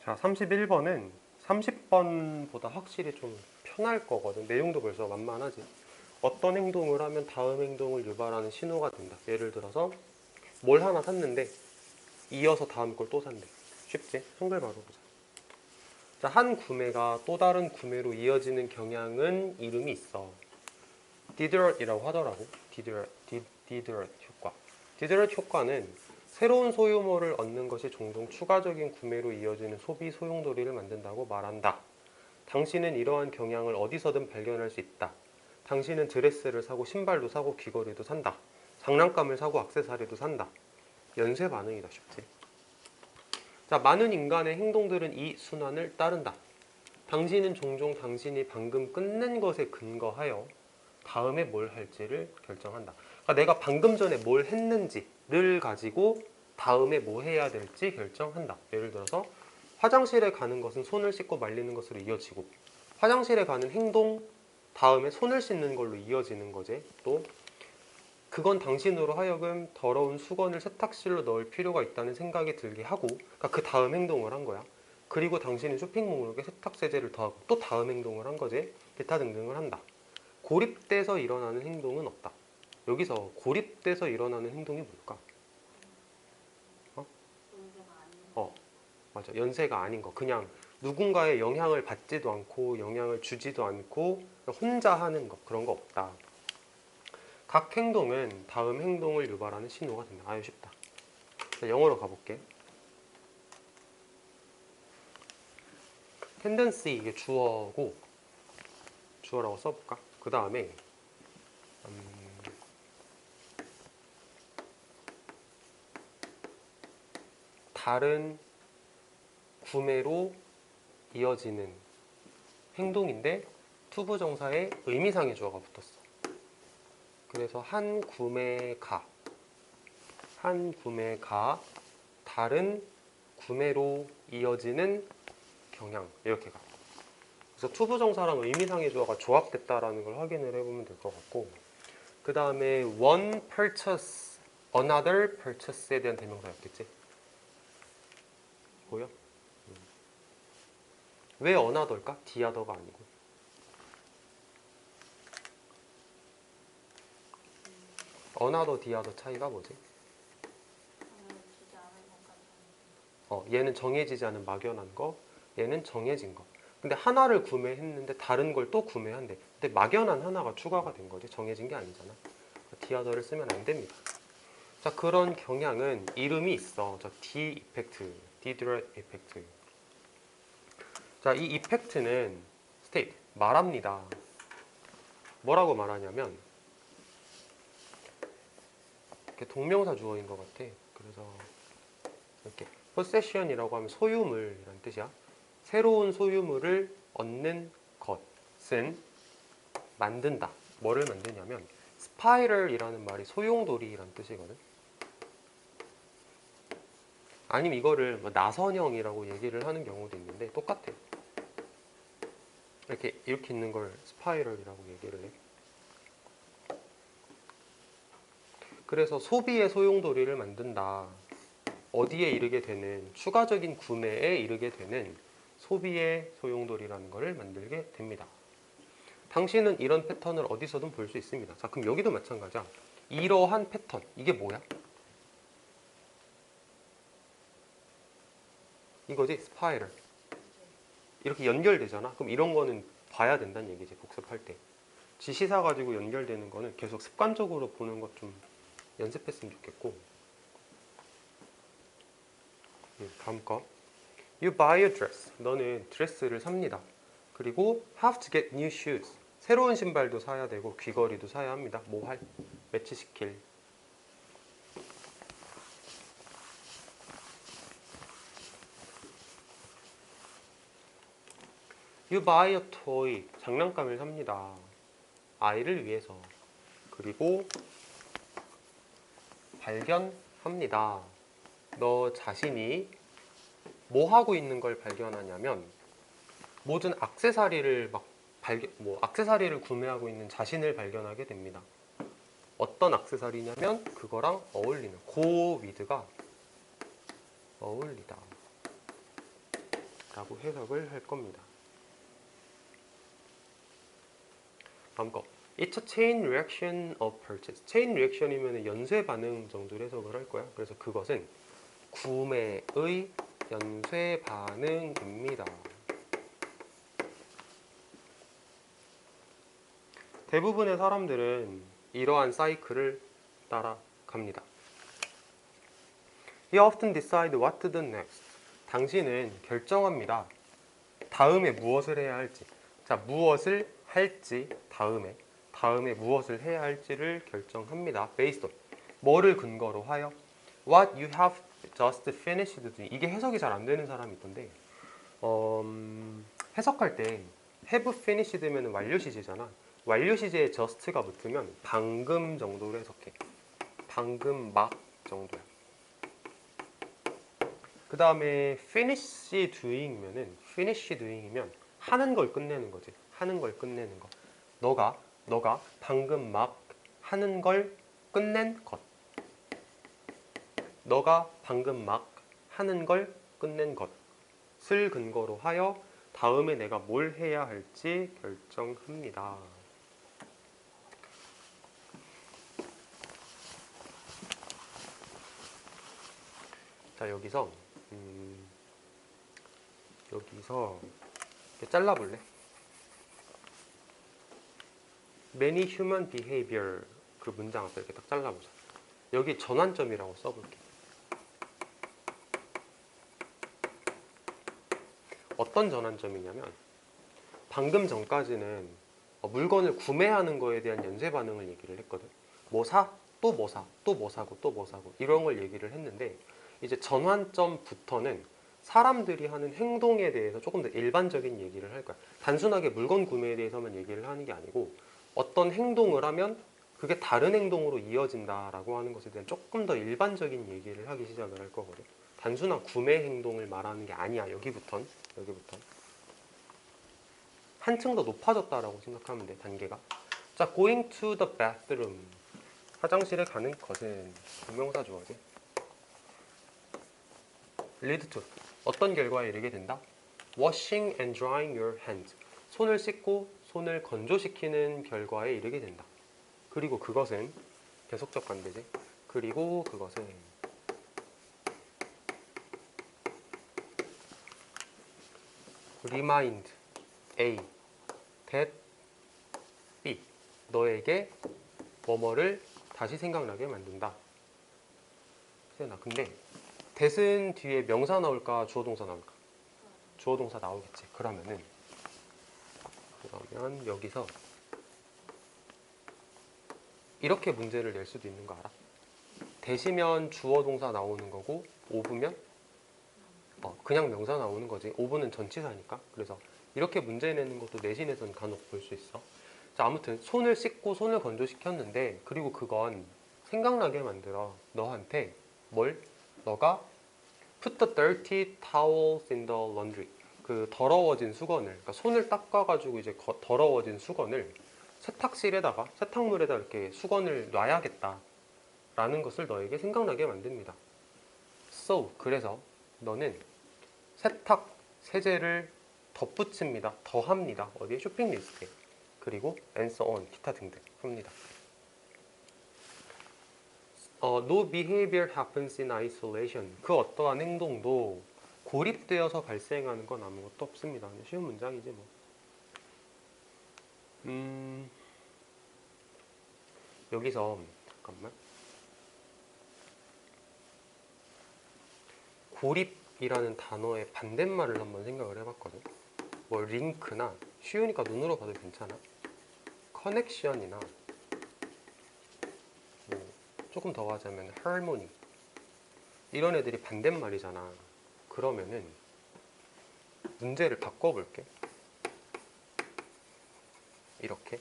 자, 31번은 30번보다 확실히 좀 편할 거거든. 내용도 벌써 만만하지. 어떤 행동을 하면 다음 행동을 유발하는 신호가 된다. 예를 들어서 뭘 하나 샀는데 이어서 다음 걸 또 산대. 쉽지? 한글 바로 보자. 자, 한 구매가 또 다른 구매로 이어지는 경향은 이름이 있어. 디드럿이라고 하더라고. 디드럿 효과. 디드럿 효과는 새로운 소유물을 얻는 것이 종종 추가적인 구매로 이어지는 소비 소용돌이를 만든다고 말한다. 당신은 이러한 경향을 어디서든 발견할 수 있다. 당신은 드레스를 사고 신발도 사고 귀걸이도 산다. 장난감을 사고 액세서리도 산다. 연쇄 반응이다. 쉽지? 자, 많은 인간의 행동들은 이 순환을 따른다. 당신은 종종 당신이 방금 끝낸 것에 근거하여 다음에 뭘 할지를 결정한다. 그러니까 내가 방금 전에 뭘 했는지를 가지고 다음에 뭐 해야 될지 결정한다. 예를 들어서 화장실에 가는 것은 손을 씻고 말리는 것으로 이어지고, 화장실에 가는 행동 다음에 손을 씻는 걸로 이어지는 거지. 또 그건 당신으로 하여금 더러운 수건을 세탁실로 넣을 필요가 있다는 생각이 들게 하고, 그러니까 그 다음 행동을 한 거야. 그리고 당신은 쇼핑 목록에 세탁세제를 더하고 또 다음 행동을 한 거지. 기타 등등을 한다. 고립돼서 일어나는 행동은 없다. 여기서 고립돼서 일어나는 행동이 뭘까? 어? 맞아. 연쇄가 아닌 거. 그냥 누군가의 영향을 받지도 않고 영향을 주지도 않고 혼자 하는 거. 그런 거 없다. 각 행동은 다음 행동을 유발하는 신호가 된다. 아유, 쉽다. 자, 영어로 가볼게. tendency, 이게 주어고, 주어라고 써볼까? 그 다음에 다른 구매로 이어지는 행동인데 투부정사에 의미상의 주어가 붙었어. 그래서 한 구매가 다른 구매로 이어지는 경향, 이렇게 가. 그래서 투부정사랑 의미상의 주어가 조합됐다라는 걸 확인을 해보면 될 것 같고, 그 다음에 one purchase, another purchase에 대한 대명사였겠지? 보여? 왜 another일까? the other가 아니고. another, the other 차이가 뭐지? 얘는 정해지지 않은 막연한 거, 얘는 정해진 거. 근데 하나를 구매했는데 다른 걸 또 구매한대. 근데 막연한 하나가 추가가 된 거지. 정해진 게 아니잖아. 디아더를 쓰면 안 됩니다. 자, 그런 경향은 이름이 있어. 저 D 이펙트, 디드럿 이펙트. 자, 이 이펙트는 스테이트, 말합니다. 뭐라고 말하냐면 이렇게 동명사 주어인 것 같아. 그래서 이렇게 possession이라고 하면 소유물이란 뜻이야. 새로운 소유물을 얻는 것은 만든다. 뭐를 만드냐면 스파이럴이라는 말이 소용돌이란 뜻이거든. 아니면 이거를 뭐 나선형이라고 얘기를 하는 경우도 있는데 똑같아. 이렇게 있는 걸 스파이럴이라고 얘기를 해. 그래서 소비의 소용돌이를 만든다. 어디에 이르게 되는, 추가적인 구매에 이르게 되는 소비의 소용돌이라는 것을 만들게 됩니다. 당신은 이런 패턴을 어디서든 볼 수 있습니다. 자, 그럼 여기도 마찬가지야. 이러한 패턴, 이게 뭐야? 이거지, 스파이럴. 이렇게 연결되잖아. 그럼 이런 거는 봐야 된다는 얘기지, 복습할 때. 지시사 가지고 연결되는 거는 계속 습관적으로 보는 것 좀 연습했으면 좋겠고. 다음 거. You buy a dress. 너는 드레스를 삽니다. 그리고 have to get new shoes. 새로운 신발도 사야 되고 귀걸이도 사야 합니다. 뭐 할? 매치시킬. You buy a toy. 장난감을 삽니다. 아이를 위해서. 그리고 발견합니다. 너 자신이 뭐 하고 있는 걸 발견하냐면 모든 액세서리를 액세서리를 구매하고 있는 자신을 발견하게 됩니다. 어떤 액세서리냐면 그거랑 어울리는 go with가 어울리다. 라고 해석을 할 겁니다. 다음 거. It's a chain reaction of purchase. chain reaction이면 연쇄 반응 정도로 해석을 할 거야. 그래서 그것은 구매의 연쇄 반응입니다. 대부분의 사람들은 이러한 사이클을 따라갑니다. You often decide what to do next. 당신은 결정합니다. 다음에 무엇을 해야 할지. 자, 무엇을 할지 다음에 무엇을 해야 할지를 결정합니다. Based on 뭐를 근거로 하여 what you have just finished doing. 이게 해석이 잘 안 되는 사람이 있던데 해석할 때 have finished면 완료 시제잖아. 완료 시제에 just가 붙으면 방금 정도로 해석해. 방금 막 정도야. 그 다음에 finish doing이면 하는 걸 끝내는 거지. 하는 걸 끝내는 것. 너가 방금 막 하는 걸 끝낸 것. 너가 방금 막 하는 걸 끝낸 것을 근거로 하여 다음에 내가 뭘 해야 할지 결정합니다. 자, 여기서 이렇게 잘라볼래? Many human behavior 그 문장 앞에 이렇게 딱 잘라보자. 여기 전환점이라고 써볼게. 어떤 전환점이냐면 방금 전까지는 물건을 구매하는 거에 대한 연쇄 반응을 얘기를 했거든. 뭐 사? 또 뭐 사? 또 뭐 사고? 또 뭐 사고? 이런 걸 얘기를 했는데 이제 전환점부터는 사람들이 하는 행동에 대해서 조금 더 일반적인 얘기를 할 거야. 단순하게 물건 구매에 대해서만 얘기를 하는 게 아니고 어떤 행동을 하면 그게 다른 행동으로 이어진다라고 하는 것에 대한 조금 더 일반적인 얘기를 하기 시작을 할 거거든. 단순한 구매 행동을 말하는 게 아니야. 여기부턴 한층 더 높아졌다라고 생각하면 돼. 단계가. 자, going to the bathroom. 화장실에 가는 것은 동명사 주어지. lead to 어떤 결과에 이르게 된다? washing and drying your hands. 손을 씻고 손을 건조시키는 결과에 이르게 된다. 그리고 그것은 계속적 관계지. 그리고 그것은 remind A that B 너에게 뭐뭐를 다시 생각나게 만든다. 세연아, 근데 that은 뒤에 명사 나올까 주어 동사 나올까? 주어 동사 나오겠지. 그러면 여기서 이렇게 문제를 낼 수도 있는 거 알아? that이면 주어 동사 나오는 거고 of면 그냥 명사 나오는 거지. of는 전치사니까. 그래서 이렇게 문제 내는 것도 내신에서는 간혹 볼 수 있어. 자, 아무튼 손을 씻고 손을 건조시켰는데 그리고 그건 생각나게 만들어 너한테 뭘? 너가 put the dirty towels in the laundry. 그 더러워진 수건을, 그러니까 손을 닦아가지고 이제 더러워진 수건을 세탁물에다 이렇게 수건을 놔야겠다라는 것을 너에게 생각나게 만듭니다. So, 그래서 너는 세제를 덧붙입니다. 더합니다. 어디에? 쇼핑 리스트에. 그리고 and so on, 기타 등등 합니다. No behavior happens in isolation. 그 어떠한 행동도 고립되어서 발생하는 건 아무것도 없습니다. 쉬운 문장이지 뭐. 여기서 잠깐만. 고립이라는 단어의 반대말을 한번 생각을 해봤거든. 뭐 링크나 쉬우니까 눈으로 봐도 괜찮아. 커넥션이나 뭐 조금 더 하자면 harmony 이런 애들이 반대말이잖아. 그러면은 문제를 바꿔볼게. 이렇게.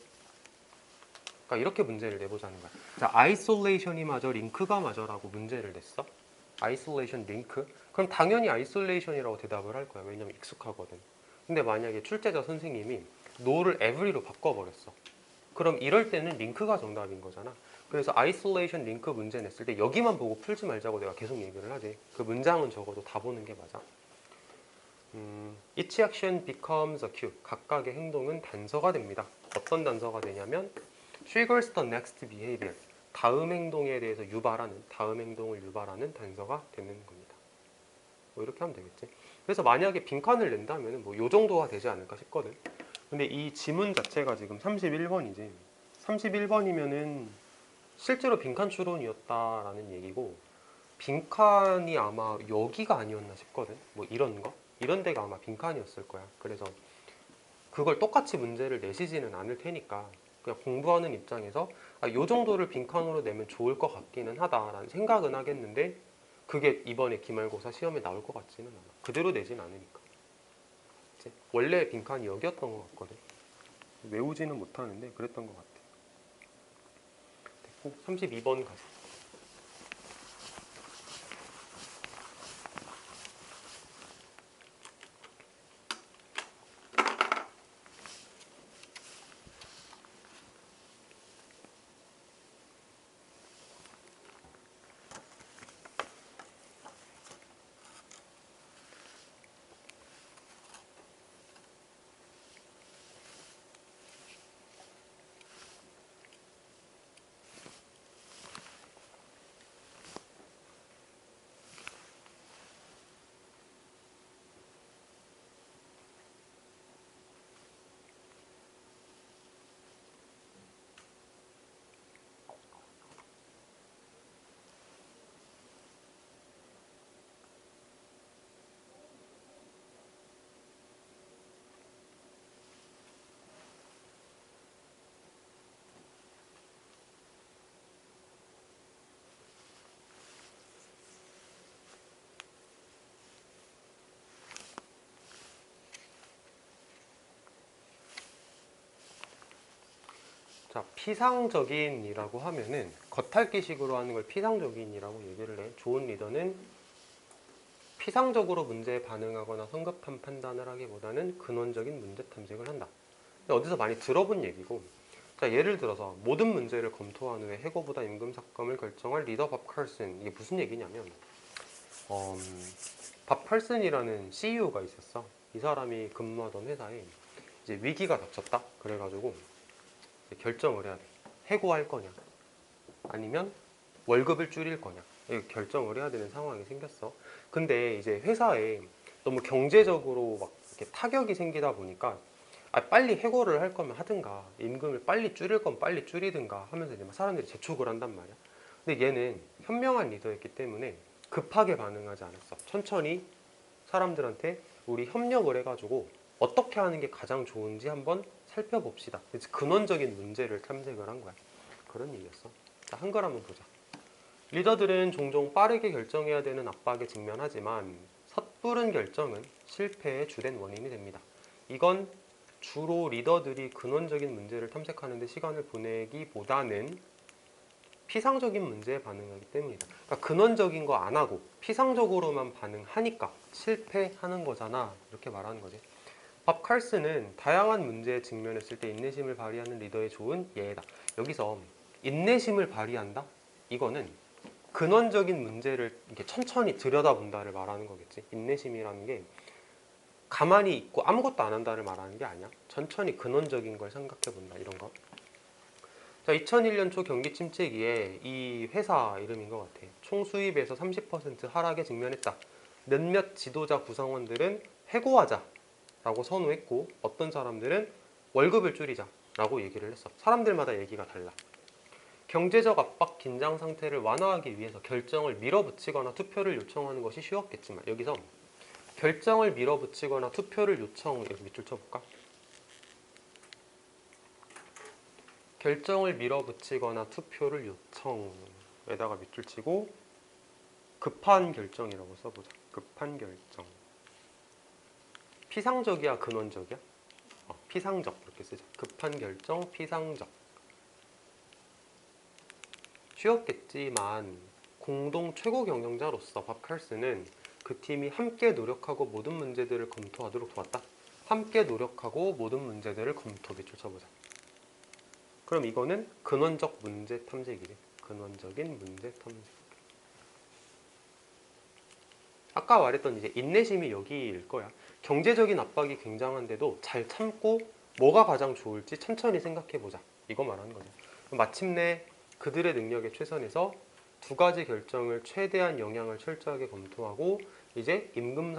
그러니까 이렇게 문제를 내보자는 거야. 자, isolation이 맞아, 링크가 맞아라고 문제를 냈어. isolation, 링크. 그럼 당연히 isolation이라고 대답을 할 거야. 왜냐면 익숙하거든. 근데 만약에 출제자 선생님이 no를 every로 바꿔버렸어. 그럼 이럴 때는 링크가 정답인 거잖아. 그래서 isolation, 링크 문제 냈을 때 여기만 보고 풀지 말자고 내가 계속 얘기를 하지. 그 문장은 적어도 다 보는 게 맞아. Each action becomes a cue. 각각의 행동은 단서가 됩니다. 어떤 단서가 되냐면 triggers the next behavior. 다음 행동에 대해서 유발하는, 다음 행동을 유발하는 단서가 되는 겁니다. 뭐 이렇게 하면 되겠지. 그래서 만약에 빈칸을 낸다면 뭐 요 정도가 되지 않을까 싶거든. 근데 이 지문 자체가 지금 31번이지. 31번이면은 실제로 빈칸 추론이었다라는 얘기고, 빈칸이 아마 여기가 아니었나 싶거든. 뭐 이런 거? 이런 데가 아마 빈칸이었을 거야. 그래서 그걸 똑같이 문제를 내시지는 않을 테니까 그냥 공부하는 입장에서 요 정도를 빈칸으로 내면 좋을 것 같기는 하다라는 생각은 하겠는데, 그게 이번에 기말고사 시험에 나올 것 같지는 않아. 그대로 내진 않으니까. 그치? 원래 빈칸이 여기였던 것 같거든. 외우지는 못하는데 그랬던 것 같아. 됐고, 32번 가자. 자, 피상적인이라고 하면은 겉핥기식으로 하는 걸 피상적인이라고 얘기를 해. 좋은 리더는 피상적으로 문제에 반응하거나 성급한 판단을 하기보다는 근원적인 문제 탐색을 한다. 어디서 많이 들어본 얘기고, 자, 예를 들어서 모든 문제를 검토한 후에 해고보다 임금 삭감을 결정할 리더 밥 칼슨. 이게 무슨 얘기냐면, 밥 칼슨이라는 CEO가 있었어. 이 사람이 근무하던 회사에 이제 위기가 닥쳤다. 그래가지고 결정을 해야 돼. 해고할 거냐, 아니면 월급을 줄일 거냐, 이렇게 결정을 해야 되는 상황이 생겼어. 근데 이제 회사에 너무 경제적으로 막 이렇게 타격이 생기다 보니까 빨리 해고를 할 거면 하든가, 임금을 빨리 줄일 거면 빨리 줄이든가 하면서 이제 막 사람들이 재촉을 한단 말이야. 근데 얘는 현명한 리더였기 때문에 급하게 반응하지 않았어. 천천히 사람들한테 우리 협력을 해가지고 어떻게 하는 게 가장 좋은지 한번 살펴봅시다. 그래서 근원적인 문제를 탐색을 한 거야. 그런 얘기였어. 자, 한글 한번 보자. 리더들은 종종 빠르게 결정해야 되는 압박에 직면하지만 섣부른 결정은 실패의 주된 원인이 됩니다. 이건 주로 리더들이 근원적인 문제를 탐색하는 데 시간을 보내기보다는 피상적인 문제에 반응하기 때문이다. 그러니까 근원적인 거 안 하고 피상적으로만 반응하니까 실패하는 거잖아. 이렇게 말하는 거지. 밥 칼슨은 다양한 문제에 직면했을 때 인내심을 발휘하는 리더의 좋은 예다. 여기서 인내심을 발휘한다? 이거는 근원적인 문제를 이렇게 천천히 들여다본다를 말하는 거겠지. 인내심이라는 게 가만히 있고 아무것도 안 한다를 말하는 게 아니야. 천천히 근원적인 걸 생각해 본다, 이런 거. 자, 2001년 초 경기 침체기에 이 회사 이름인 것 같아. 총 수입에서 30% 하락에 직면했다. 몇몇 지도자 구성원들은 해고하자라고 선호했고, 어떤 사람들은 월급을 줄이자라고 얘기를 했어. 사람들마다 얘기가 달라. 경제적 압박, 긴장 상태를 완화하기 위해서 결정을 밀어붙이거나 투표를 요청하는 것이 쉬웠겠지만, 여기서 결정을 밀어붙이거나 투표를 요청, 여기 밑줄 쳐볼까? 결정을 밀어붙이거나 투표를 요청에다가 밑줄 치고 급한 결정이라고 써보자. 급한 결정. 피상적이야, 근원적이야? 피상적, 이렇게 쓰자. 급한 결정, 피상적. 쉬웠겠지만 공동 최고 경영자로서 밥 칼슨은 그 팀이 함께 노력하고 모든 문제들을 검토하도록 도왔다. 함께 노력하고 모든 문제들을 검토. 밑줄 쳐보자. 그럼 이거는 근원적 문제 탐색이래. 근원적인 문제 탐색. 아까 말했던 이제 인내심이 여기일 거야. 경제적인 압박이 굉장한데도 잘 참고 뭐가 가장 좋을지 천천히 생각해 보자. 이거 말하는 거죠. 마침내 그들의 능력에 최선해서 두 가지 결정을 최대한 영향을 철저하게 검토하고 이제 임금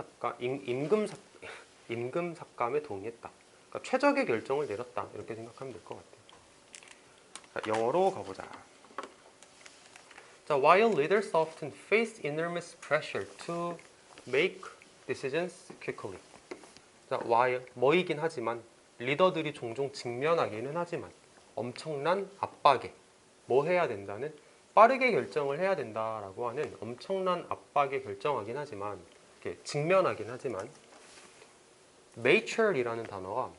삭감에 동의했다. 그러니까 최적의 결정을 내렸다. 이렇게 생각하면 될 것 같아요. 자, 영어로 가보자. 자, while leaders often face enormous pressure to make decisions quickly. 자, while 뭐이긴 하지만 리더들이 종종 직면하기는 하지만 엄청난 압박에 뭐 해야 된다는 빠르게 결정을 해야 된다라고 하는 엄청난 압박에 결정하긴 하지만 이렇게 직면하긴 하지만 mature이라는 단어가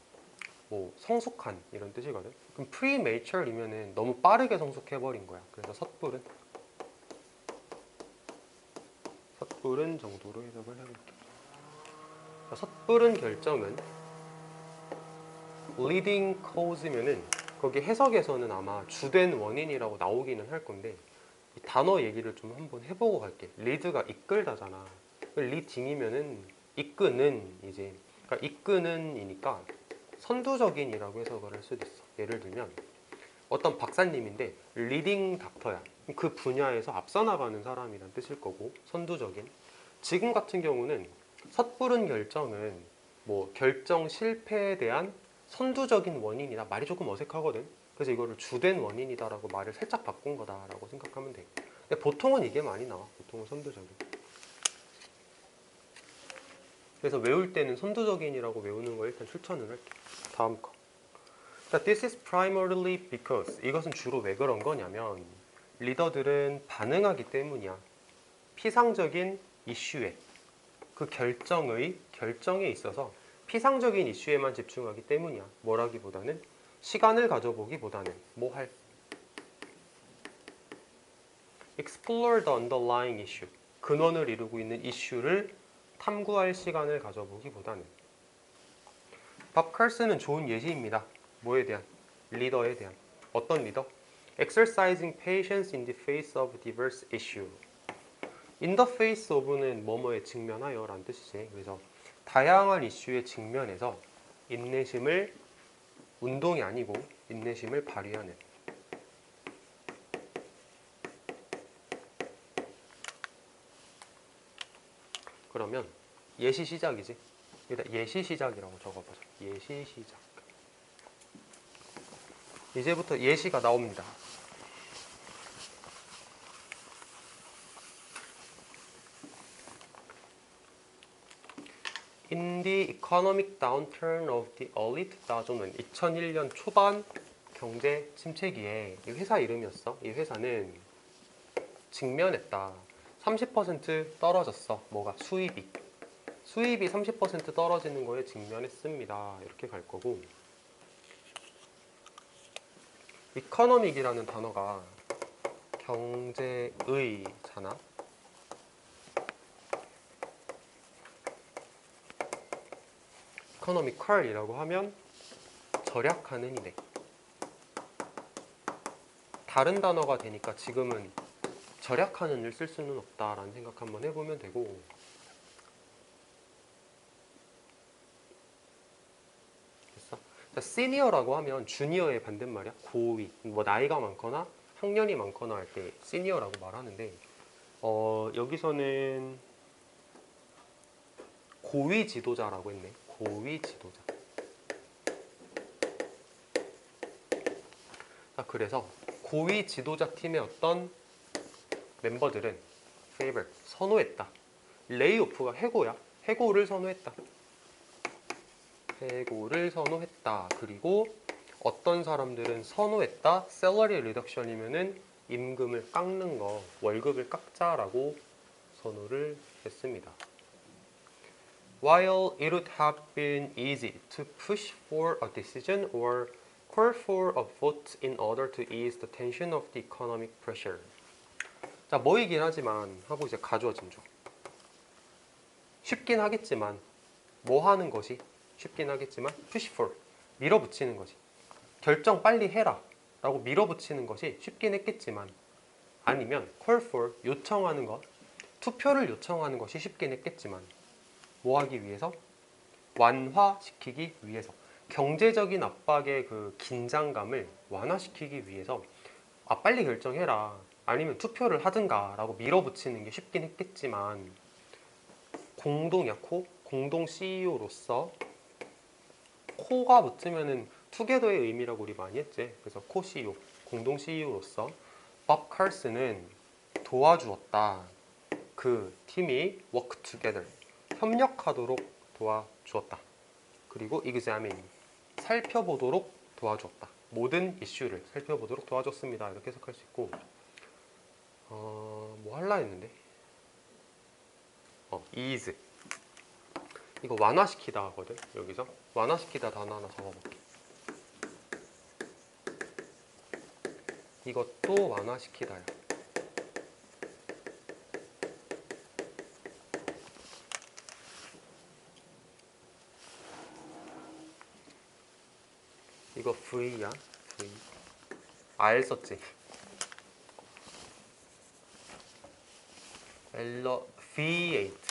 뭐 성숙한 이런 뜻이거든. 그럼 premature이면은 너무 빠르게 성숙해버린 거야. 그래서 섣부른 정도로 해석을 해볼게. 섣부른 결정은 leading cause면은 거기 해석에서는 아마 주된 원인이라고 나오기는 할 건데 이 단어 얘기를 좀 한번 해보고 갈게. lead가 이끌다잖아. leading이면은 이끄는 이제 그러니까 이끄는이니까 선두적인이라고 해석을 할 수도 있어. 예를 들면 어떤 박사님인데 리딩 닥터야. 그 분야에서 앞서 나가는 사람이란 뜻일 거고 선두적인. 지금 같은 경우는 섣부른 결정은 뭐 결정 실패에 대한 선두적인 원인이다. 말이 조금 어색하거든. 그래서 이거를 주된 원인이다라고 말을 살짝 바꾼 거다라고 생각하면 돼. 근데 보통은 이게 많이 나와. 보통은 선두적인. 그래서 외울 때는 선두적인이라고 외우는 거 일단 추천을 할게. 다음 거. 자, this is primarily because 이것은 주로 왜 그런 거냐면 리더들은 반응하기 때문이야. 피상적인 이슈에 그 결정에 있어서 피상적인 이슈에만 집중하기 때문이야. 뭐라기보다는 시간을 가져보기보다는 뭐 할 explore the underlying issue 근원을 이루고 있는 이슈를 탐구할 시간을 가져보기보다는 밥 칼슨은 좋은 예시입니다. 뭐에 대한? 리더에 대한. 어떤 리더? Exercising patience in the face of diverse issue. In the face of는 뭐뭐에 직면하여 라는 뜻이지. 그래서 다양한 이슈에 직면해서 인내심을 운동이 아니고 인내심을 발휘하는. 그러면 예시 시작이지. 일단 예시 시작이라고 적어보자. 예시 시작. 이제부터 예시가 나옵니다. In the economic downturn of the early 2000은 2001년 초반 경제 침체기에 이 회사 이름이었어. 이 회사는 직면했다. 30% 떨어졌어. 뭐가? 수입이 30% 떨어지는 거에 직면했습니다. 이렇게 갈 거고 economic이라는 단어가 경제의잖아. economical이라고 하면 절약하는 이네. 다른 단어가 되니까 지금은 절약하는을 쓸 수는 없다라는 생각 한번 해보면 되고 됐어? 자, 시니어라고 하면 주니어의 반대말이야. 고위. 뭐 나이가 많거나 학년이 많거나 할 때 시니어라고 말하는데 여기서는 고위 지도자라고 했네. 고위 지도자. 자, 그래서 고위 지도자 팀의 어떤 멤버들은 favorite, 선호했다. 레이오프가 해고야. 해고를 선호했다. 해고를 선호했다. 그리고 어떤 사람들은 선호했다. salary reduction이면은 임금을 깎는 거, 월급을 깎자라고 선호를 했습니다. While it would have been easy to push for a decision or call for a vote in order to ease the tension of the economic pressure. 자, 뭐이긴 하지만 하고 이제 가져진 죠. 쉽긴 하겠지만 뭐 하는 것이 쉽긴 하겠지만 push for 밀어붙이는 것이 결정 빨리 해라 라고 밀어붙이는 것이 쉽긴 했겠지만 아니면 call for 요청하는 것 투표를 요청하는 것이 쉽긴 했겠지만 뭐 하기 위해서? 완화시키기 위해서. 경제적인 압박의 그 긴장감을 완화시키기 위해서 빨리 결정해라, 아니면 투표를 하든가 라고 밀어붙이는 게 쉽긴 했겠지만, 공동 CEO로서 코가 붙으면은 투게더의 의미라고 우리 많이 했지. 그래서 코 CEO, 공동 CEO로서 밥 칼슨은 도와주었다. 그 팀이 work together, 협력하도록 도와주었다. 그리고 examine, 살펴보도록 도와주었다. 모든 이슈를 살펴보도록 도와줬습니다. 이렇게 해석할 수 있고, 뭐 할라 했는데, ease, 이거 완화시키다 하거든. 여기서 완화시키다 단어 하나 적어볼게. 이것도 완화시키다야. 이거 V야. V. R 썼지. Elevate.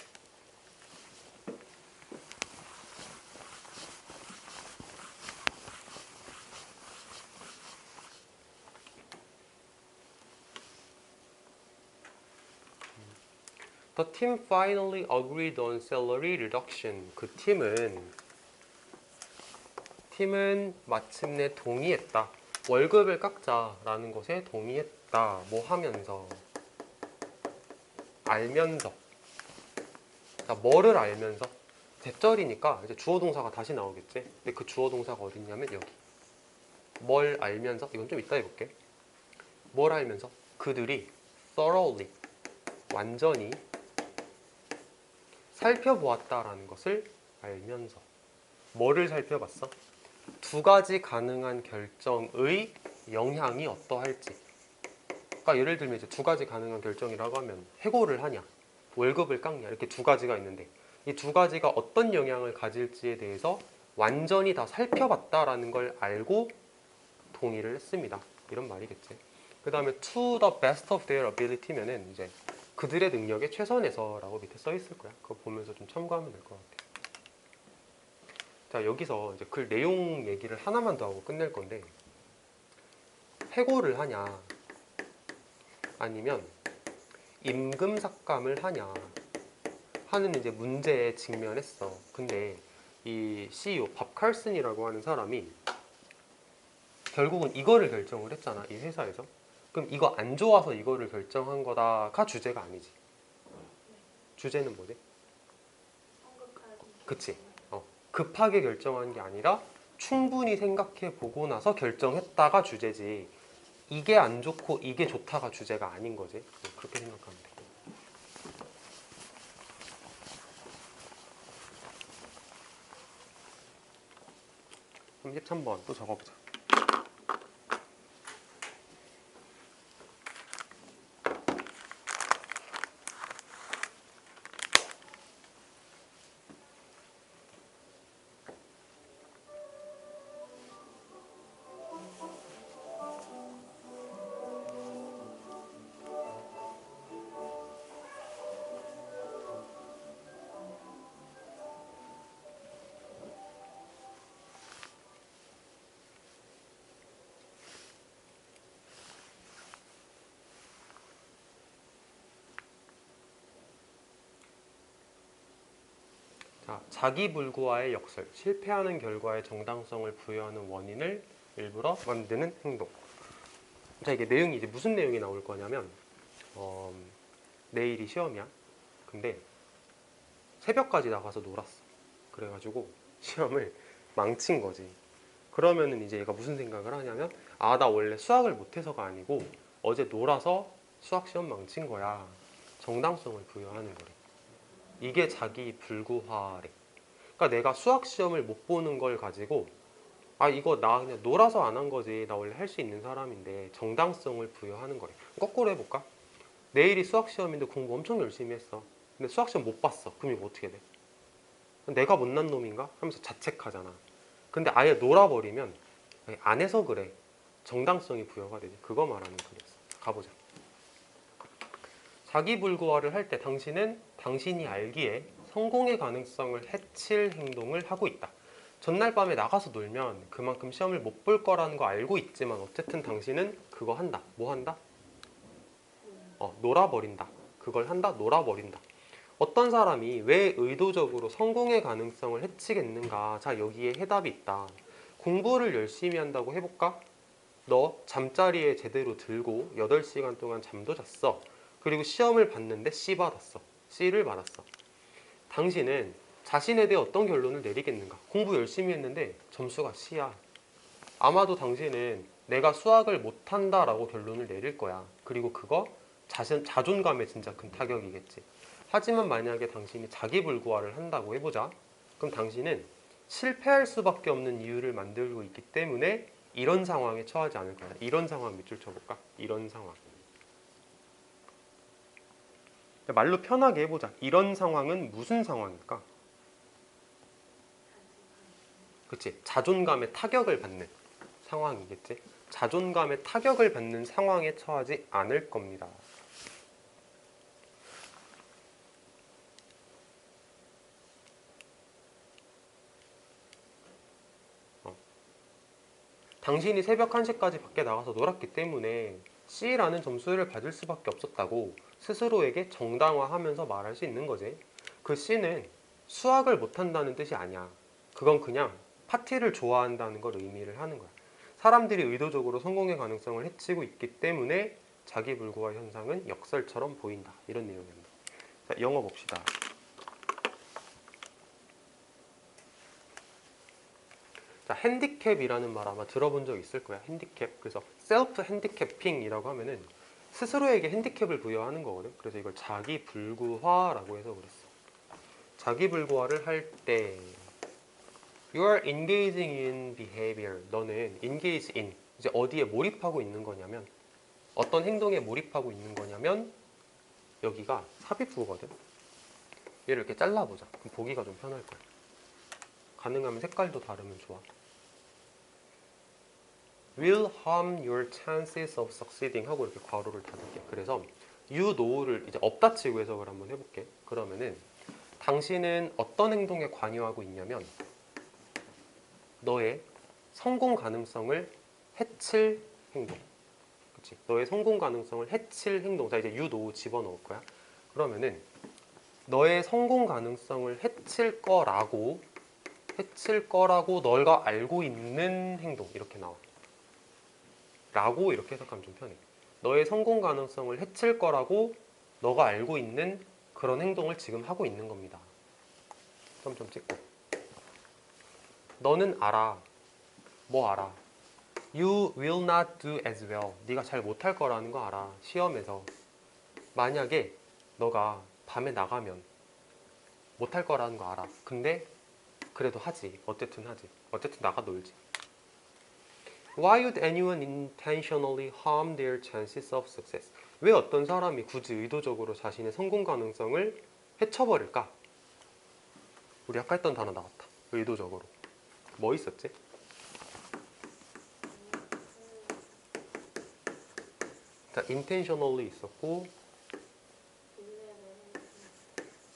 The team finally agreed on salary reduction. 그 팀은 마침내 동의했다. 월급을 깎자라는 것에 동의했다. 뭐 하면서? 알면서. 자, 뭐를 알면서? 대절이니까 이제 주어 동사가 다시 나오겠지. 근데 그 주어 동사가 어디 있냐면 여기. 뭘 알면서? 이건 좀 이따 해볼게. 뭘 알면서? 그들이 thoroughly, 완전히 살펴보았다라는 것을 알면서. 뭐를 살펴봤어? 두 가지 가능한 결정의 영향이 어떠할지. 그러니까 예를 들면 이제 두 가지 가능한 결정이라고 하면 해고를 하냐, 월급을 깎냐, 이렇게 두 가지가 있는데 이 두 가지가 어떤 영향을 가질지에 대해서 완전히 다 살펴봤다라는 걸 알고 동의를 했습니다. 이런 말이겠지. 그 다음에 to the best of their ability면은 이제 그들의 능력의 최선에서라고 밑에 써 있을 거야. 그거 보면서 좀 참고하면 될 것 같아. 자, 여기서 이제 글 내용 얘기를 하나만 더 하고 끝낼 건데, 해고를 하냐 아니면 임금 삭감을 하냐 하는 이제 문제에 직면했어. 근데 이 CEO 밥 칼슨이라고 하는 사람이 결국은 이거를 결정을 했잖아, 이 회사에서. 그럼 이거 안 좋아서 이거를 결정한 거다가 주제가 아니지. 주제는 뭐지? 그치. 급하게 결정한 게 아니라 충분히 생각해 보고 나서 결정했다가 주제지. 이게 안 좋고 이게 좋다가 주제가 아닌 거지. 그렇게 생각하면 돼. 33번 또 적어보자. 자, 자기불구와의 역설, 실패하는 결과에 정당성을 부여하는 원인을 일부러 만드는 행동. 자, 이게 내용이 이제 무슨 내용이 나올 거냐면, 내일이 시험이야. 근데 새벽까지 나가서 놀았어. 그래가지고 시험을 망친 거지. 그러면은 이제 얘가 무슨 생각을 하냐면, 나 원래 수학을 못해서가 아니고 어제 놀아서 수학 시험 망친 거야. 정당성을 부여하는 거래. 이게 자기 불구화래. 그러니까 내가 수학 시험을 못 보는 걸 가지고 이거 나 그냥 놀아서 안 한 거지. 나 원래 할 수 있는 사람인데 정당성을 부여하는 거래. 거꾸로 해볼까? 내일이 수학 시험인데 공부 엄청 열심히 했어. 근데 수학 시험 못 봤어. 그럼 이거 어떻게 돼? 내가 못난 놈인가? 하면서 자책하잖아. 근데 아예 놀아버리면 안 해서 그래. 정당성이 부여가 되지. 그거 말하는 글이었어. 가보자. 자기불구화를 할 때 당신은 당신이 알기에 성공의 가능성을 해칠 행동을 하고 있다. 전날 밤에 나가서 놀면 그만큼 시험을 못 볼 거라는 거 알고 있지만 어쨌든 당신은 그거 한다. 뭐 한다? 놀아버린다. 그걸 한다. 놀아버린다. 어떤 사람이 왜 의도적으로 성공의 가능성을 해치겠는가? 자, 여기에 해답이 있다. 공부를 열심히 한다고 해볼까? 너 잠자리에 제대로 들고 8시간 동안 잠도 잤어. 그리고 시험을 봤는데 C 받았어. C를 받았어. 당신은 자신에 대해 어떤 결론을 내리겠는가? 공부 열심히 했는데 점수가 C야. 아마도 당신은 내가 수학을 못한다라고 결론을 내릴 거야. 그리고 그거 자존감에 진짜 큰 타격이겠지. 하지만 만약에 당신이 자기불구화를 한다고 해보자. 그럼 당신은 실패할 수밖에 없는 이유를 만들고 있기 때문에 이런 상황에 처하지 않을 거야. 이런 상황 밑줄 쳐볼까? 이런 상황. 말로 편하게 해보자. 이런 상황은 무슨 상황일까? 그치? 자존감에 타격을 받는 상황이겠지? 자존감에 타격을 받는 상황에 처하지 않을 겁니다. 당신이 새벽 1시까지 밖에 나가서 놀았기 때문에 C라는 점수를 받을 수밖에 없었다고 스스로에게 정당화하면서 말할 수 있는 거지. 그 C는 수학을 못한다는 뜻이 아니야. 그건 그냥 파티를 좋아한다는 걸 의미를 하는 거야. 사람들이 의도적으로 성공의 가능성을 해치고 있기 때문에 자기불구화 현상은 역설처럼 보인다. 이런 내용입니다. 자, 영어 봅시다. 자, 핸디캡이라는 말 아마 들어본 적 있을 거야. 핸디캡. 그래서 셀프 핸디캡핑이라고 하면은 스스로에게 핸디캡을 부여하는 거거든. 그래서 이걸 자기불구화라고 해서 그랬어. 자기불구화를 할 때 You are engaging in behavior. 너는 engage in. 이제 어디에 몰입하고 있는 거냐면 어떤 행동에 몰입하고 있는 거냐면 여기가 삽입부거든. 얘를 이렇게 잘라보자. 그럼 보기가 좀 편할 거야. 가능하면 색깔도 다르면 좋아. will harm your chances of succeeding 하고 이렇게 괄호를 닫을게. 그래서 you know를 이제 엎닫히고 해석을 한번 해볼게. 그러면은 당신은 어떤 행동에 관여하고 있냐면 너의 성공 가능성을 해칠 행동. 그치? 너의 성공 가능성을 해칠 행동. 자, 이제 you know 집어넣을 거야. 그러면은 너의 성공 가능성을 해칠 거라고 너가 알고 있는 행동 이렇게 나와. 라고 이렇게 해석하면 좀 편해. 너의 성공 가능성을 해칠 거라고 너가 알고 있는 그런 행동을 지금 하고 있는 겁니다. 점점 찍고. 너는 알아. 뭐 알아? You will not do as well. 네가 잘 못할 거라는 거 알아. 시험에서. 만약에 너가 밤에 나가면 못할 거라는 거 알아. 근데 그래도 하지. 어쨌든 하지. 어쨌든 나가 놀지. Why would anyone intentionally harm their chances of success? 왜 어떤 사람이 굳이 의도적으로 자신의 성공 가능성을 해쳐버릴까? 우리 아까 했던 단어 나왔다. 의도적으로. 뭐 있었지? 자, intentionally 있었고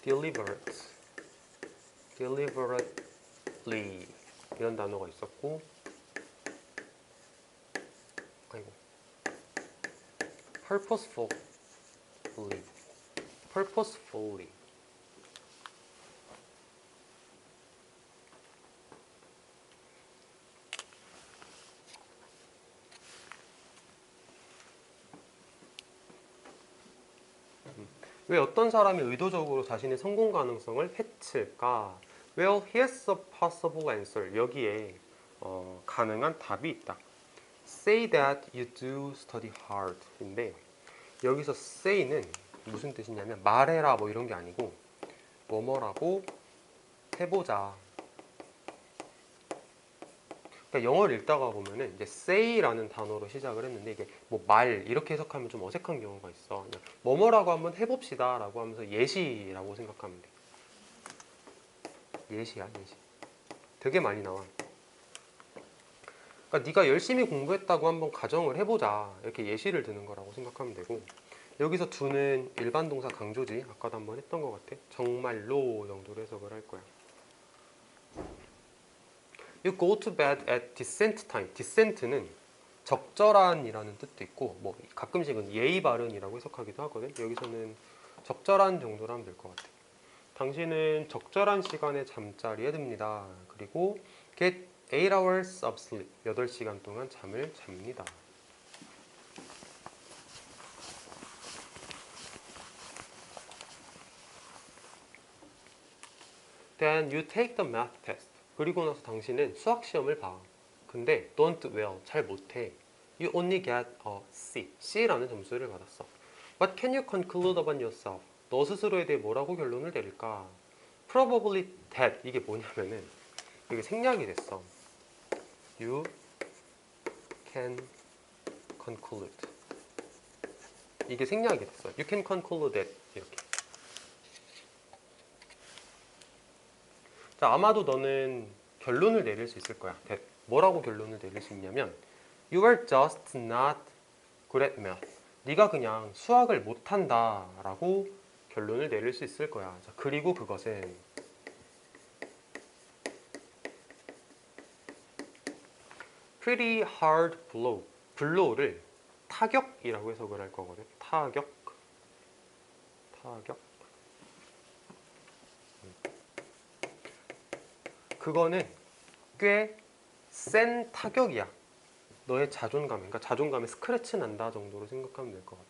deliberately 이런 단어가 있었고 아이고 purposefully 왜 어떤 사람이 의도적으로 자신의 성공 가능성을 해칠까? Well, here's a possible answer. 여기에 가능한 답이 있다. Say that you do study hard. 인데 여기서 say는 무슨 뜻이냐면 말해라 뭐 이런 게 아니고 뭐뭐라고 해보자. 그러니까 영어를 읽다가 보면은 이제 say라는 단어로 시작을 했는데 이게 뭐 말 이렇게 해석하면 좀 어색한 경우가 있어. 그냥 뭐뭐라고 한번 해봅시다라고 하면서 예시라고 생각하면 돼. 예시야, 예시. 되게 많이 나와. 그러니까 네가 열심히 공부했다고 한번 가정을 해보자. 이렇게 예시를 드는 거라고 생각하면 되고 여기서 do는 일반 동사 강조지. 아까도 한번 했던 것 같아. 정말로 정도로 해석을 할 거야. You go to bed at decent time. decent는 적절한이라는 뜻도 있고 뭐 가끔씩은 예의 바른이라고 해석하기도 하거든. 여기서는 적절한 정도로 하면 될 것 같아. 당신은 적절한 시간에 잠자리에 듭니다. 그리고 get 8 hours of sleep. 8시간 동안 잠을 잡니다. Then you take the math test. 그리고 나서 당신은 수학 시험을 봐. 근데 don't well. 잘 못해. You only get a C. C라는 점수를 받았어. What can you conclude about yourself? 너 스스로에 대해 뭐라고 결론을 내릴까? Probably that. 이게 뭐냐면은 이게 생략이 됐어. You can conclude. 이게 생략이 됐어. You can conclude that. 이렇게. 자, 아마도 너는 결론을 내릴 수 있을 거야. that. 뭐라고 결론을 내릴 수 있냐면 You are just not good at math. 네가 그냥 수학을 못한다 라고 결론을 내릴 수 있을 거야. 자, 그리고 그것은 pretty hard blow. blow를 타격이라고 해석을 할 거거든. 타격. 그거는 꽤 센 타격이야. 너의 자존감, 그러니까 자존감에 스크래치 난다 정도로 생각하면 될 것 같아.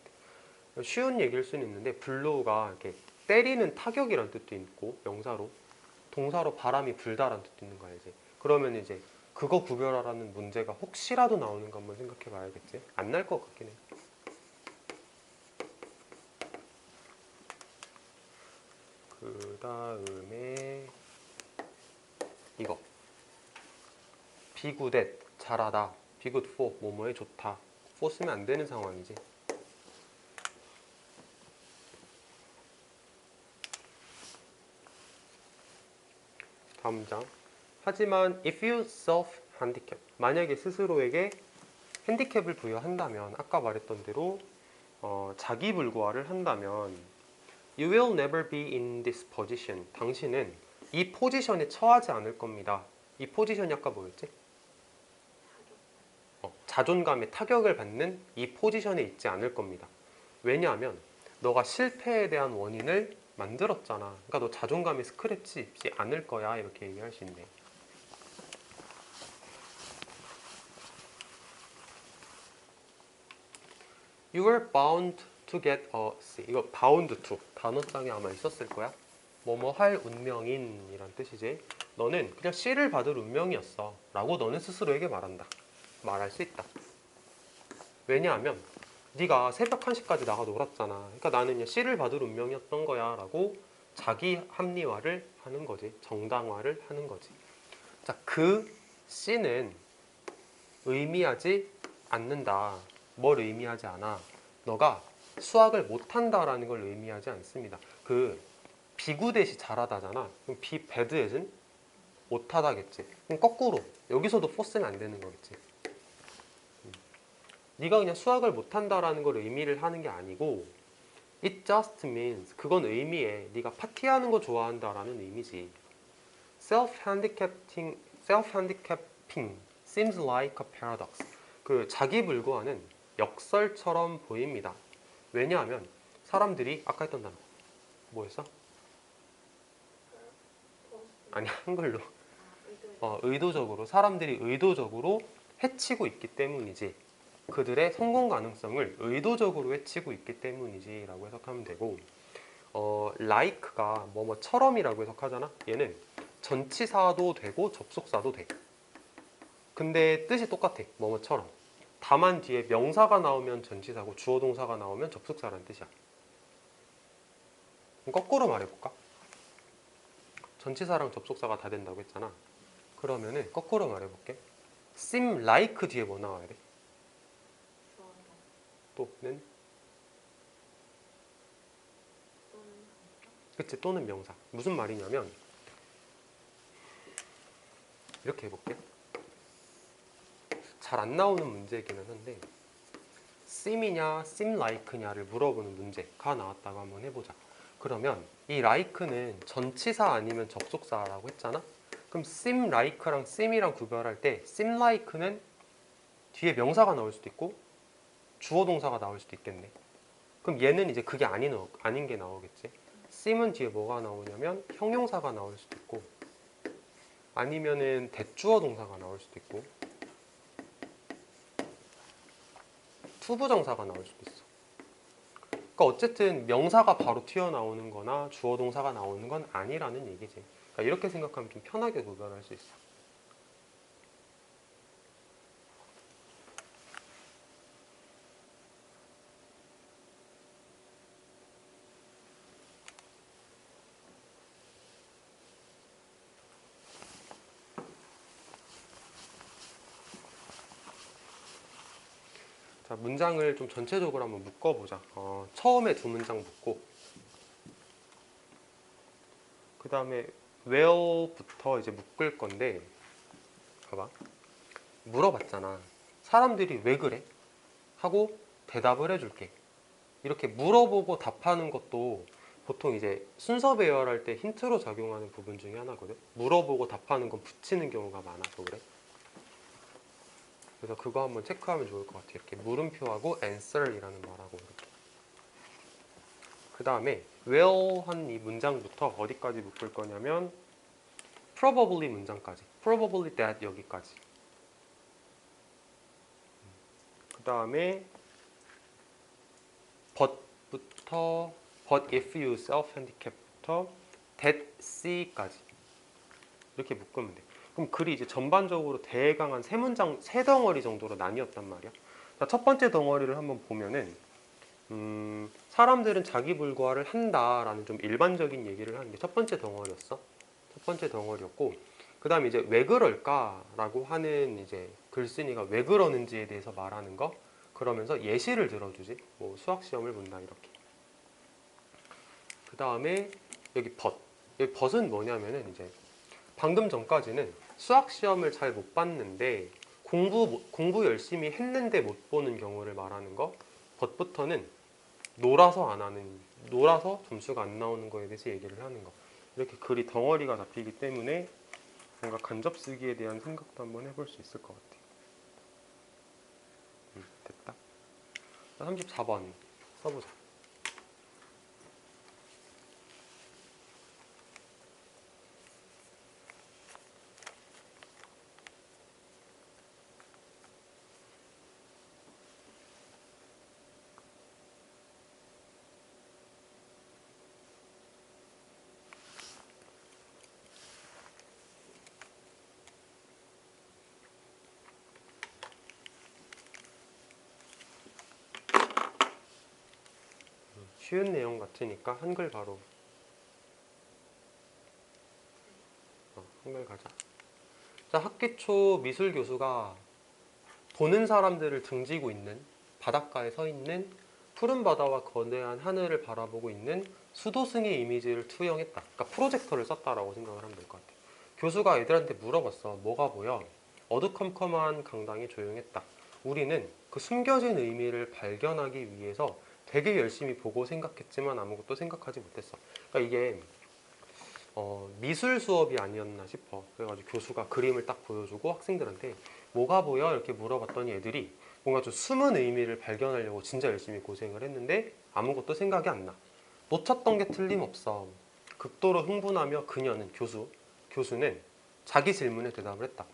쉬운 얘기일 수는 있는데 블로우가 이렇게 때리는 타격이란 뜻도 있고 명사로 동사로 바람이 불다란 뜻도 있는 거 알지? 그러면 이제 그거 구별하라는 문제가 혹시라도 나오는 거 한번 생각해 봐야겠지? 안 날 것 같긴 해. 그 다음에 이거 be good at 잘하다, be good for 뭐뭐에 좋다. for 쓰면 안 되는 상황이지. 다음 장. 하지만 if you self-handicap, 만약에 스스로에게 핸디캡을 부여한다면 아까 말했던 대로 자기불구화를 한다면 You will never be in this position. 당신은 이 포지션에 처하지 않을 겁니다. 이 포지션이 아까 뭐였지? 자존감에 타격을 받는 이 포지션에 있지 않을 겁니다. 왜냐하면 너가 실패에 대한 원인을 만들었잖아. 그러니까 너 자존감에 스크래치 입지 않을 거야. 이렇게 얘기할 수 있네. You are bound to get a C. 이거 bound to 단어장에 아마 있었을 거야. 뭐뭐 할 운명인이란 뜻이지. 너는 그냥 C를 받을 운명이었어 라고 너는 스스로에게 말한다. 말할 수 있다. 왜냐하면 네가 새벽 1시까지 나가 놀았잖아. 그러니까 나는 그냥 C를 받을 운명이었던 거야 라고 자기 합리화를 하는 거지. 정당화를 하는 거지. 자, 그 C는 의미하지 않는다. 뭘 의미하지 않아? 너가 수학을 못한다라는 걸 의미하지 않습니다. 그 비구댓이 잘하다잖아. 그럼 배드엣은 못하다겠지. 그럼 거꾸로 여기서도 포스는 안 되는 거겠지. 네가 그냥 수학을 못한다라는 걸 의미를 하는 게 아니고 it just means 그건 의미해. 네가 파티하는 거 좋아한다라는 의미지. self-handicapping seems like a paradox. 그 자기불구화는 역설처럼 보입니다. 왜냐하면 사람들이 아까 했던 단어 뭐였어? 아니 한글로 의도적으로 사람들이 의도적으로 해치고 있기 때문이지. 그들의 성공 가능성을 의도적으로 해치고 있기 때문이지 라고 해석하면 되고 like가 뭐뭐처럼이라고 해석하잖아. 얘는 전치사도 되고 접속사도 돼. 근데 뜻이 똑같아. 뭐뭐처럼. 다만 뒤에 명사가 나오면 전치사고 주어 동사가 나오면 접속사라는 뜻이야. 그럼 거꾸로 말해볼까? 전치사랑 접속사가 다 된다고 했잖아. 그러면은 거꾸로 말해볼게. seem like 뒤에 뭐 나와야 돼? 또는? 그치, 또는 명사. 무슨 말이냐면 이렇게 해볼게. 잘 안 나오는 문제이기는 한데 sim이냐 sim like냐를 물어보는 문제가 나왔다고 한번 해보자. 그러면 이 like는 전치사 아니면 접속사라고 했잖아. 그럼 sim like랑 sim이랑 구별할 때 sim like는 뒤에 명사가 나올 수도 있고 주어 동사가 나올 수도 있겠네. 그럼 얘는 이제 그게 아닌 게 나오겠지. sim은 뒤에 뭐가 나오냐면 형용사가 나올 수도 있고 아니면은 대주어 동사가 나올 수도 있고 투부정사가 나올 수도 있어. 그러니까 어쨌든 명사가 바로 튀어나오는 거나 주어 동사가 나오는 건 아니라는 얘기지. 그러니까 이렇게 생각하면 좀 편하게 구별할 수 있어. 자, 문장을 좀 전체적으로 한번 묶어보자. 처음에 두 문장 묶고 그 다음에 where부터 이제 묶을 건데 봐봐. 물어봤잖아. 사람들이 왜 그래? 하고 대답을 해줄게. 이렇게 물어보고 답하는 것도 보통 이제 순서 배열할 때 힌트로 작용하는 부분 중에 하나거든. 물어보고 답하는 건 붙이는 경우가 많아서 그래. 그래서 그거 한번 체크하면 좋을 것 같아. 이렇게 물음표하고 answer이라는 말하고 이렇게. 그 다음에 where 한 이 문장부터 어디까지 묶을 거냐면 probably 문장까지. probably that 여기까지. 그 다음에 but부터 but if you self-handicap부터 that C까지 이렇게 묶으면 돼. 그럼 글이 이제 전반적으로 대강 한 세 문장, 세 덩어리 정도로 나뉘었단 말이야. 자, 첫 번째 덩어리를 한번 보면은 사람들은 자기 불과를 한다라는 좀 일반적인 얘기를 하는 게 첫 번째 덩어리였어. 첫 번째 덩어리였고, 그 다음에 이제 왜 그럴까라고 하는 이제 글쓴이가 왜 그러는지에 대해서 말하는 거. 그러면서 예시를 들어주지. 뭐 수학 시험을 본다 이렇게. 그 다음에 여기 but. 여기 but은 뭐냐면은 이제 방금 전까지는 수학 시험을 잘 못 봤는데 공부 열심히 했는데 못 보는 경우를 말하는 거. but부터는 놀아서 점수가 안 나오는 거에 대해서 얘기를 하는 거. 이렇게 글이 덩어리가 잡히기 때문에 뭔가 간접 쓰기에 대한 생각도 한번 해볼 수 있을 것 같아. 됐다. 34번 써보자. 쉬운 내용 같으니까 한글 바로 한글 가자. 자, 학기 초 미술 교수가 보는 사람들을 등지고 있는 바닷가에 서 있는 푸른 바다와 거대한 하늘을 바라보고 있는 수도승의 이미지를 투영했다. 그러니까 프로젝터를 썼다라고 생각을 하면 될 것 같아. 교수가 애들한테 물어봤어. 뭐가 보여? 어두컴컴한 강당이 조용했다. 우리는 그 숨겨진 의미를 발견하기 위해서 되게 열심히 보고 생각했지만 아무것도 생각하지 못했어. 그러니까 이게 미술 수업이 아니었나 싶어. 그래가지고 교수가 그림을 딱 보여주고 학생들한테 뭐가 보여? 이렇게 물어봤더니 애들이 뭔가 좀 숨은 의미를 발견하려고 진짜 열심히 고생을 했는데 아무것도 생각이 안 나. 놓쳤던 게 틀림없어. 극도로 흥분하며 교수는 자기 질문에 대답을 했다.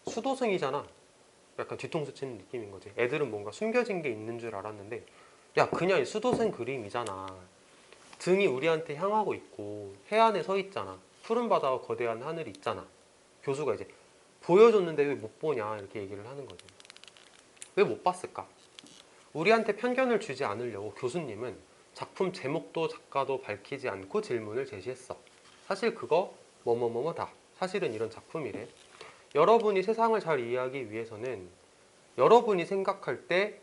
수도승이잖아. 약간 뒤통수 치는 느낌인 거지. 애들은 뭔가 숨겨진 게 있는 줄 알았는데 야, 그냥 수도승 그림이잖아. 등이 우리한테 향하고 있고 해안에 서 있잖아. 푸른 바다와 거대한 하늘이 있잖아. 교수가 이제 보여줬는데 왜 못 보냐 이렇게 얘기를 하는 거죠. 왜 못 봤을까? 우리한테 편견을 주지 않으려고 교수님은 작품 제목도 작가도 밝히지 않고 질문을 제시했어. 사실 그거 뭐뭐뭐뭐다. 사실은 이런 작품이래. 여러분이 세상을 잘 이해하기 위해서는 여러분이 생각할 때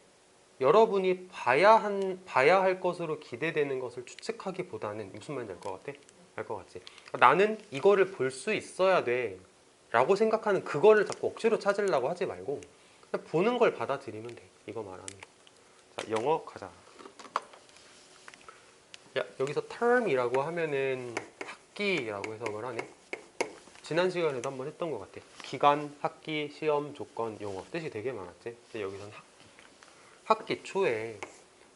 여러분이 봐야 할 것으로 기대되는 것을 추측하기보다는 무슨 말인지 알 것 같아? 알 것 같지? 나는 이거를 볼 수 있어야 돼 라고 생각하는 그거를 자꾸 억지로 찾으려고 하지 말고 그냥 보는 걸 받아들이면 돼. 이거 말하는 거. 자, 영어 가자. 야, 여기서 term이라고 하면은 학기라고 해석을 하네. 지난 시간에도 한번 했던 것 같아. 기간, 학기, 시험, 조건, 용어 뜻이 되게 많았지. 근데 여기서는 학기 초에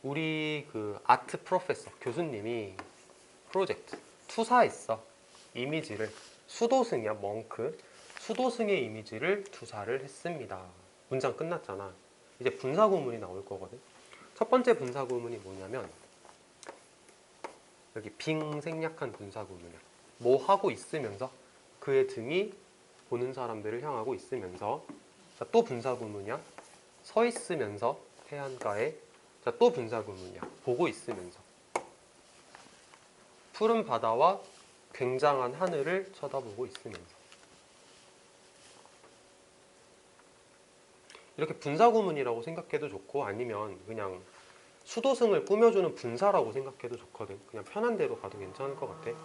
우리 그 아트 프로페서 교수님이 프로젝트 투사했어. 이미지를 수도승이야, 멍크. 수도승의 이미지를 투사를 했습니다. 문장 끝났잖아. 이제 분사구문이 나올 거거든. 첫 번째 분사구문이 뭐냐면 여기 빙 생략한 분사구문이야. 뭐 하고 있으면서 그의 등이 보는 사람들을 향하고 있으면서. 자, 또 분사구문이야. 서 있으면서 해안가에. 자, 또 분사구문이야. 보고 있으면서. 푸른 바다와 굉장한 하늘을 쳐다보고 있으면서. 이렇게 분사구문이라고 생각해도 좋고 아니면 그냥 수도승을 꾸며주는 분사라고 생각해도 좋거든. 그냥 편한 대로 가도 괜찮을 것 같아.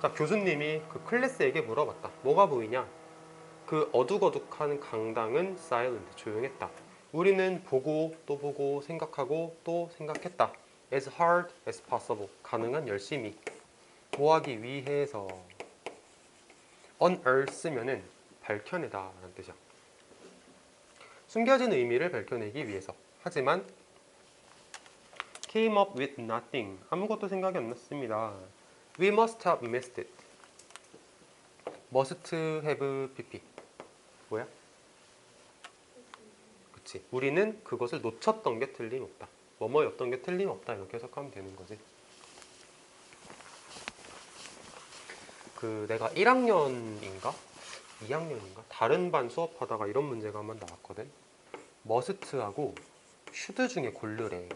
자, 교수님이 그 클래스에게 물어봤다. 뭐가 보이냐? 그 어둑어둑한 강당은 silent, 조용했다. 우리는 보고 또 보고 생각하고 또 생각했다. As hard as possible, 가능한 열심히. 뭐 하기 위해서. unearth면은 밝혀내다 라는 뜻이야. 숨겨진 의미를 밝혀내기 위해서. 하지만 came up with nothing, 아무것도 생각이 안 났습니다. We must have missed it. must have pp 뭐야? 그치, 우리는 그것을 놓쳤던 게 틀림없다. 뭐뭐였던 게 틀림없다 이렇게 해석하면 되는 거지. 그 내가 1학년인가? 2학년인가? 다른 반 수업하다가 이런 문제가 한번 나왔거든. must하고 should 중에 고르래.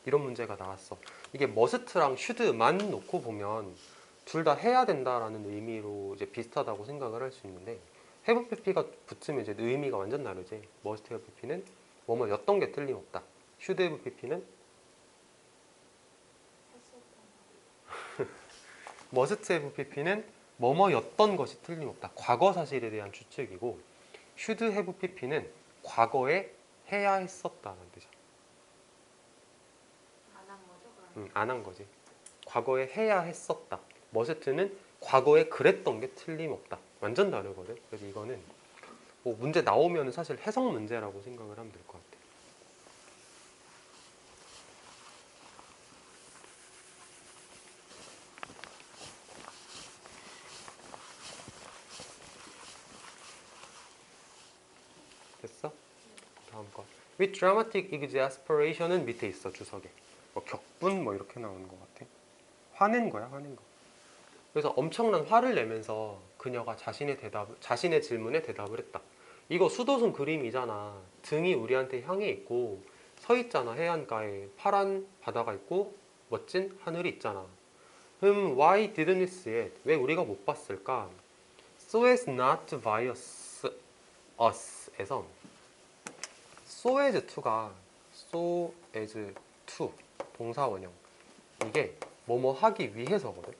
이런 문제가 나왔어. 이게 must랑 should만 놓고 보면 둘 다 해야 된다라는 의미로 이제 비슷하다고 생각을 할 수 있는데 have pp가 붙으면 이제 의미가 완전 다르지. must have pp는 뭐뭐였던 게 틀림없다. should have pp는 must have pp는 뭐뭐였던 것이 틀림없다. 과거 사실에 대한 추측이고 should have pp는 과거에 해야 했었다는 뜻이야. 안 한 거죠? 그럼? 안 한 거지. 과거에 해야 했었다. must는 과거에 그랬던 게 틀림없다. 완전 다르거든. 그래서 이거는 뭐 문제 나오면 사실 해석 문제라고 생각을 하면 될 것 같아. 됐어? 다음 거. With dramatic exasperation은 밑에 있어, 주석에. 뭐 격분 뭐 이렇게 나오는 것 같아. 화낸 거야, 화낸 거. 그래서 엄청난 화를 내면서 그녀가 자신의 질문에 대답을 했다. 이거 수도승 그림이잖아. 등이 우리한테 향해 있고 서 있잖아. 해안가에 파란 바다가 있고 멋진 하늘이 있잖아. Why didn't we see it? 왜 우리가 못 봤을까? So as not to bias us에서 so as to가 so as to 동사 원형, 이게 뭐뭐 하기 위해서거든.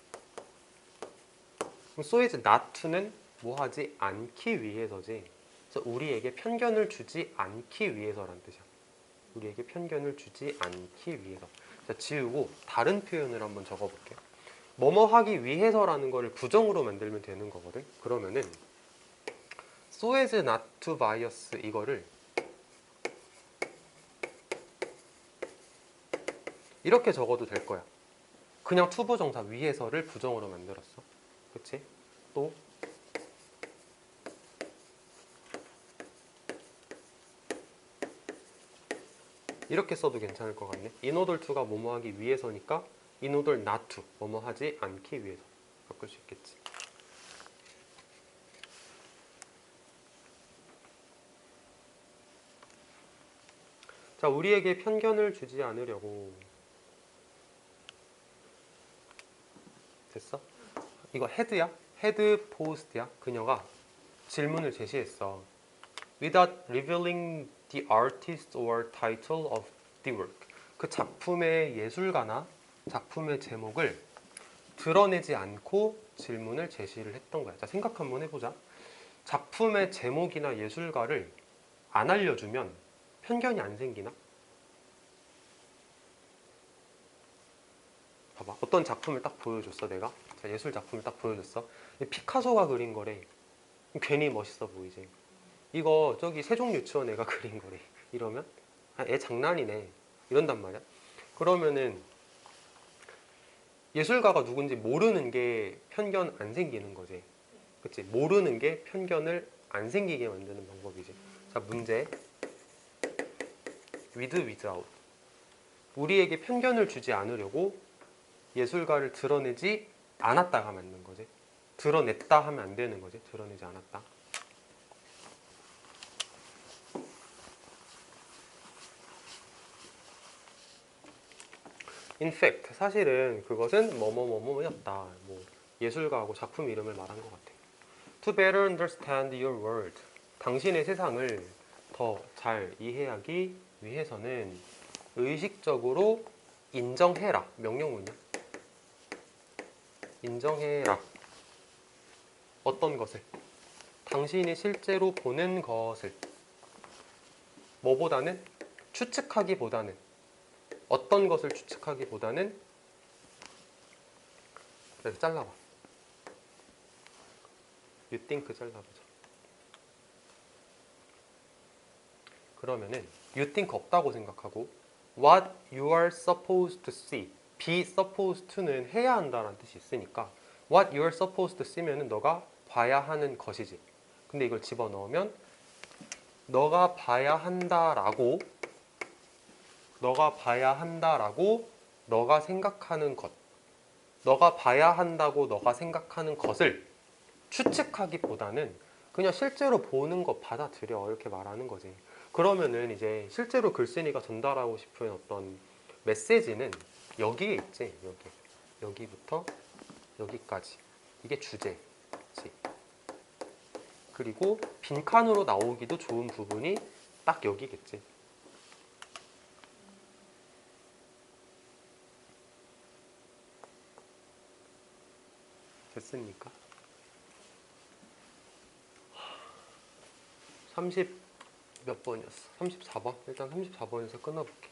so as not to는 뭐 하지 않기 위해서지. 그래서 우리에게 편견을 주지 않기 위해서라는 뜻이야. 우리에게 편견을 주지 않기 위해서. 자, 지우고 다른 표현을 한번 적어볼게. 뭐뭐 하기 위해서라는 거를 부정으로 만들면 되는 거거든. 그러면은 so as not to bias 이거를 이렇게 적어도 될 거야. 그냥 투부정사 위해서를 부정으로 만들었어. 그치? 또 이렇게 써도 괜찮을 것 같네. in order to가 뭐뭐 하기 위해서니까 in order not to 뭐뭐 하지 않기 위해서 바꿀 수 있겠지. 자, 우리에게 편견을 주지 않으려고. 됐어? 이거 헤드야? 헤드 포스트야? 그녀가 질문을 제시했어. Without revealing the artist or title of the work. 그 작품의 예술가나 작품의 제목을 드러내지 않고 질문을 제시를 했던 거야. 자, 생각 한번 해보자. 작품의 제목이나 예술가를 안 알려주면 편견이 안 생기나? 봐봐. 어떤 작품을 딱 보여줬어, 내가. 자, 예술 작품을 딱 보여줬어. 피카소가 그린 거래. 괜히 멋있어 보이지. 이거 저기 세종유치원 애가 그린 거래. 이러면 아, 애 장난이네. 이런단 말이야. 그러면은 예술가가 누군지 모르는 게 편견 안 생기는 거지. 그치? 모르는 게 편견을 안 생기게 만드는 방법이지. 자, 문제. with, without. 우리에게 편견을 주지 않으려고 예술가를 드러내지 않았다가 맞는 거지. 드러냈다 하면 안 되는 거지. 드러내지 않았다. In fact, 사실은 그것은 뭐뭐뭐뭐였다. 뭐 예술가하고 작품 이름을 말한 것 같아. To better understand your world. 당신의 세상을 더 잘 이해하기 위해서는 의식적으로 인정해라. 명령문이야. 인정해라. 어떤 것을? 당신이 실제로 보는 것을. 뭐보다는? 추측하기보다는. 어떤 것을 추측하기보다는. 그래서 잘라봐. You think 잘라보자. 그러면은 you think 없다고 생각하고 what you are supposed to see. be supposed to는 해야 한다라는 뜻이 있으니까 what you are supposed to see면은 너가 봐야 하는 것이지. 근데 이걸 집어넣으면 너가 봐야 한다라고 너가 생각하는 것, 너가 봐야 한다고 너가 생각하는 것을 추측하기보다는 그냥 실제로 보는 거 받아들여 이렇게 말하는 거지. 그러면은 이제 실제로 글쓴이가 전달하고 싶은 어떤 메시지는 여기에 있지. 여기부터 여기까지 이게 주제지. 그리고 빈칸으로 나오기도 좋은 부분이 딱 여기겠지. 됐습니까? 30 몇 번이었어? 34번? 일단 34번에서 끊어볼게.